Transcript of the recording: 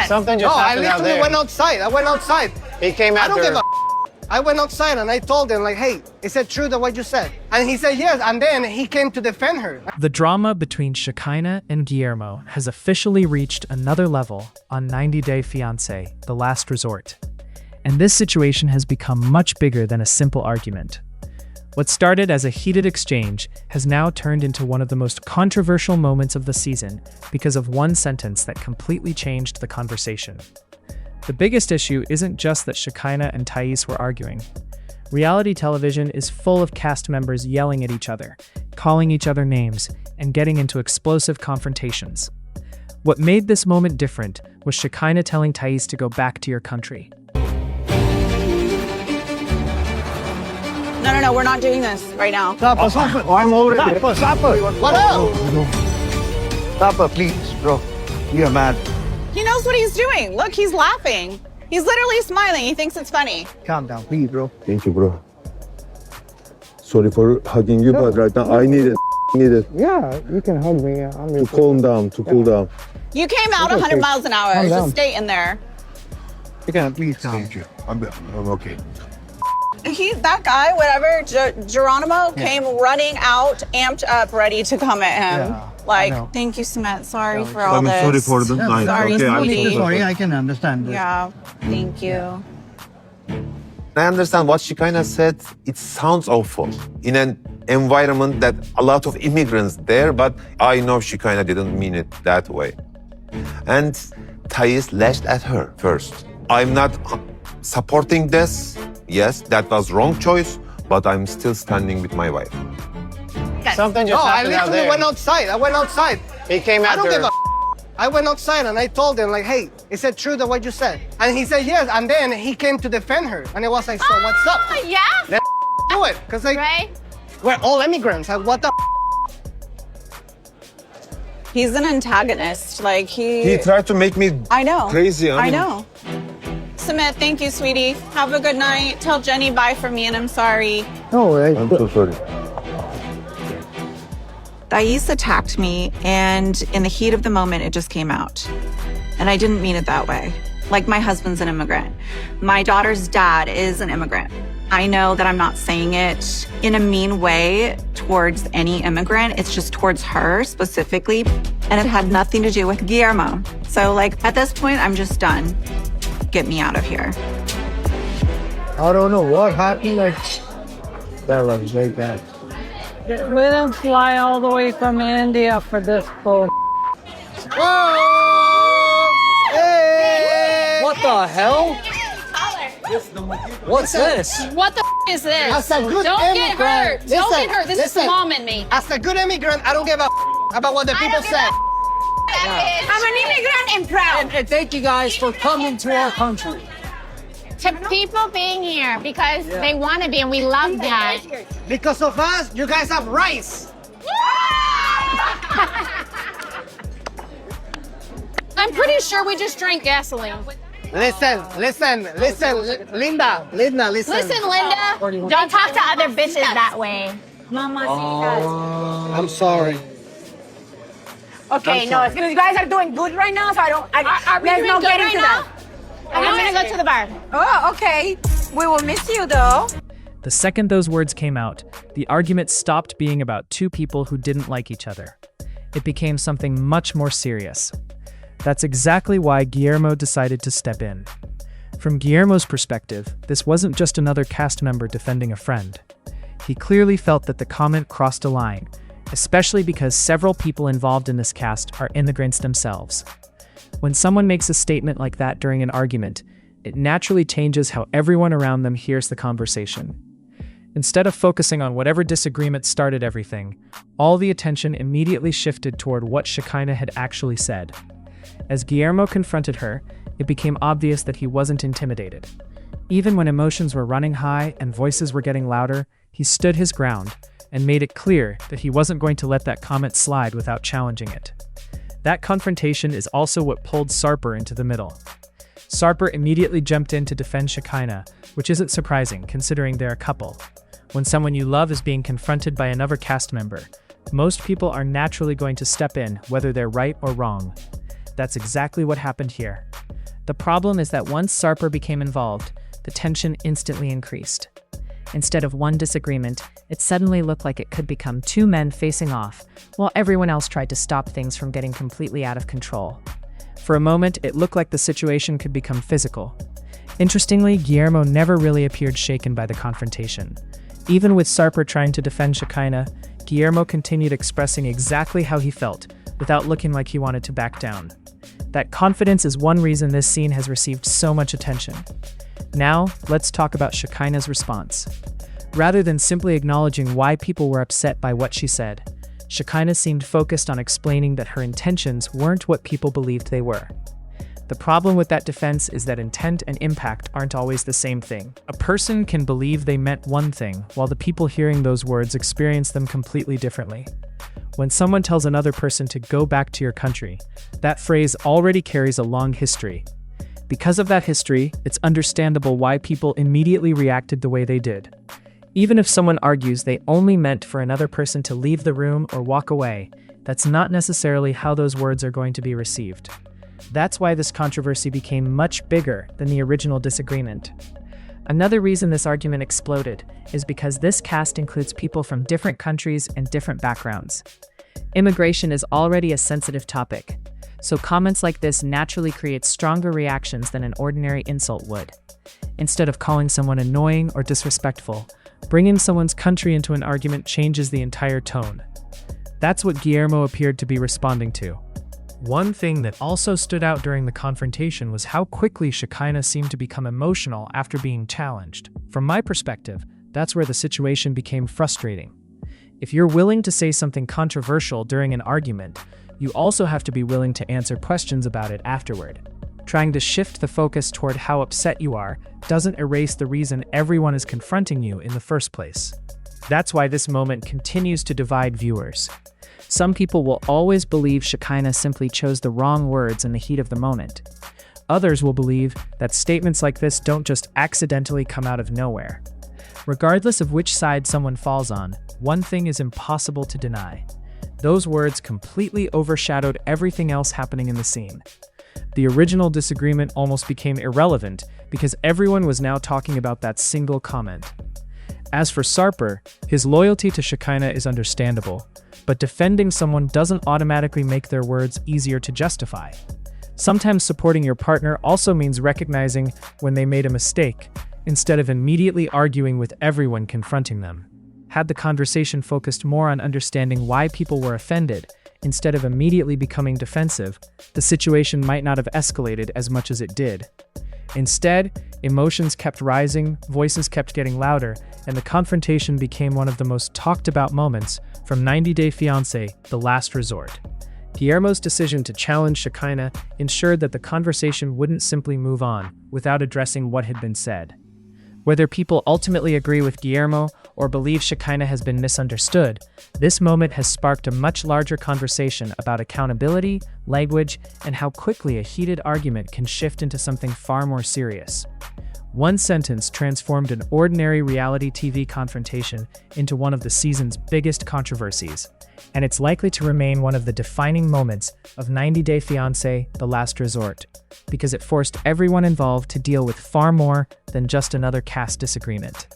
Something just happened out there. I went outside. He came I after don't give her. I went outside and I told him, like, hey, is it true that what you said? And he said yes, and then he came to defend her. The drama between Shekinah and Guillermo has officially reached another level on 90 Day Fiancé, The Last Resort. And this situation has become much bigger than a simple argument. What started as a heated exchange has now turned into one of the most controversial moments of the season because of one sentence that completely changed the conversation. The biggest issue isn't just that Shekinah and Thais were arguing. Reality television is full of cast members yelling at each other, calling each other names, and getting into explosive confrontations. What made this moment different was Shekinah telling Thais to go back to your country. No, we're not doing this right now. Sarper, I'm over it. Sarper, What up? Sarper, please, bro. You're mad. He knows what he's doing. Look, he's laughing. He's literally smiling. He thinks it's funny. Calm down, please, bro. Thank you, bro. Sorry for hugging you, but right now I need it. Yeah, you can hug me. To calm down, to cool down. You came out 100 miles an hour. Calm down. Just stay in there. You can please calm. Thank you. I'm okay. That guy, whatever, Geronimo, came running out, amped up, ready to come at him. Yeah, like, I know. thank you, Sumet. Sorry for all I'm this. sorry for the night. Sorry, Okay, I'm sweetie. Sorry, I can understand this. Yeah, thank you. I understand what Shekinah said. It sounds awful in an environment that a lot of immigrants there, but I know Shekinah didn't mean it that way. And Thais lashed at her first. I'm not supporting this. Yes, that was wrong choice, but I'm still standing with my wife. Something No, just I happened out literally there. went outside. He came I don't after give her. I went outside and I told him, like, hey, is it true that what you said? And he said yes, and then he came to defend her. And it was like, so what's up? Yeah, Let's do it. Because, like, right? we're all immigrants. Like, what the He's an antagonist. Like, He tried to make me I know. crazy. I know. Sumet, thank you, sweetie. Have a good night. Tell Jenny bye for me, and I'm sorry. No, I'm so sorry. Thais attacked me, and in the heat of the moment, it just came out. And I didn't mean it that way. Like, my husband's an immigrant. My daughter's dad is an immigrant. I know that I'm not saying it in a mean way towards any immigrant. It's just towards her specifically. And it had nothing to do with Guillermo. So, like, at this point, I'm just done. Get me out of here. I don't know what happened. Like, that was very bad. We didn't fly all the way from India for this bull. What the hell? What's this? What the is this? As a good Don't get immigrant- hurt. Don't Listen, get hurt. This listen. is mom and me. As a good immigrant, I don't give a about what the people say. I'm an immigrant and proud. And thank you guys for coming to our country. To people being here because they want to be, and we love that. Because of us, you guys have rice. I'm pretty sure we just drank gasoline. Listen, Linda, listen. Listen, Linda, don't talk to other bitches that way. I'm sorry. Okay, no, you guys are doing good right now, so Are we let's doing not good get right into now? that. I'm gonna go to the bar. Oh, okay. We will miss you though. The second those words came out, the argument stopped being about two people who didn't like each other. It became something much more serious. That's exactly why Guillermo decided to step in. From Guillermo's perspective, this wasn't just another cast member defending a friend. He clearly felt that the comment crossed a line, especially because several people involved in this cast are immigrants themselves. When someone makes a statement like that during an argument, it naturally changes how everyone around them hears the conversation. Instead of focusing on whatever disagreement started everything, all the attention immediately shifted toward what Shekinah had actually said. As Guillermo confronted her, it became obvious that he wasn't intimidated. Even when emotions were running high and voices were getting louder, he stood his ground and made it clear that he wasn't going to let that comment slide without challenging it. That confrontation is also what pulled Sarper into the middle. Sarper immediately jumped in to defend Shekinah, which isn't surprising considering they're a couple. When someone you love is being confronted by another cast member, most people are naturally going to step in, whether they're right or wrong. That's exactly what happened here. The problem is that once Sarper became involved, the tension instantly increased. Instead of one disagreement, it suddenly looked like it could become two men facing off, while everyone else tried to stop things from getting completely out of control. For a moment, it looked like the situation could become physical. Interestingly, Guillermo never really appeared shaken by the confrontation. Even with Sarper trying to defend Shekinah, Guillermo continued expressing exactly how he felt, without looking like he wanted to back down. That confidence is one reason this scene has received so much attention. Now, let's talk about Shekinah's response. Rather than simply acknowledging why people were upset by what she said, Shekinah seemed focused on explaining that her intentions weren't what people believed they were. The problem with that defense is that intent and impact aren't always the same thing. A person can believe they meant one thing, while the people hearing those words experience them completely differently. When someone tells another person to go back to your country, that phrase already carries a long history. Because of that history, it's understandable why people immediately reacted the way they did. Even if someone argues they only meant for another person to leave the room or walk away, that's not necessarily how those words are going to be received. That's why this controversy became much bigger than the original disagreement. Another reason this argument exploded is because this cast includes people from different countries and different backgrounds. Immigration is already a sensitive topic, so comments like this naturally create stronger reactions than an ordinary insult would. Instead of calling someone annoying or disrespectful, bringing someone's country into an argument changes the entire tone. That's what Guillermo appeared to be responding to. One thing that also stood out during the confrontation was how quickly Shekinah seemed to become emotional after being challenged. From my perspective, that's where the situation became frustrating. If you're willing to say something controversial during an argument, you also have to be willing to answer questions about it afterward. Trying to shift the focus toward how upset you are doesn't erase the reason everyone is confronting you in the first place. That's why this moment continues to divide viewers. Some people will always believe Shekinah simply chose the wrong words in the heat of the moment. Others will believe that statements like this don't just accidentally come out of nowhere. Regardless of which side someone falls on, one thing is impossible to deny. Those words completely overshadowed everything else happening in the scene. The original disagreement almost became irrelevant because everyone was now talking about that single comment. As for Sarper, his loyalty to Shekinah is understandable, but defending someone doesn't automatically make their words easier to justify. Sometimes supporting your partner also means recognizing when they made a mistake, instead of immediately arguing with everyone confronting them. Had the conversation focused more on understanding why people were offended, instead of immediately becoming defensive, the situation might not have escalated as much as it did. Instead, emotions kept rising, voices kept getting louder, and the confrontation became one of the most talked about moments from 90-Day Fiancé, The Last Resort. Guillermo's decision to challenge Shekinah ensured that the conversation wouldn't simply move on without addressing what had been said. Whether people ultimately agree with Guillermo or believe Shekinah has been misunderstood, this moment has sparked a much larger conversation about accountability, language, and how quickly a heated argument can shift into something far more serious. One sentence transformed an ordinary reality TV confrontation into one of the season's biggest controversies, and it's likely to remain one of the defining moments of 90-Day Fiancé, The Last Resort, because it forced everyone involved to deal with far more than just another cast disagreement.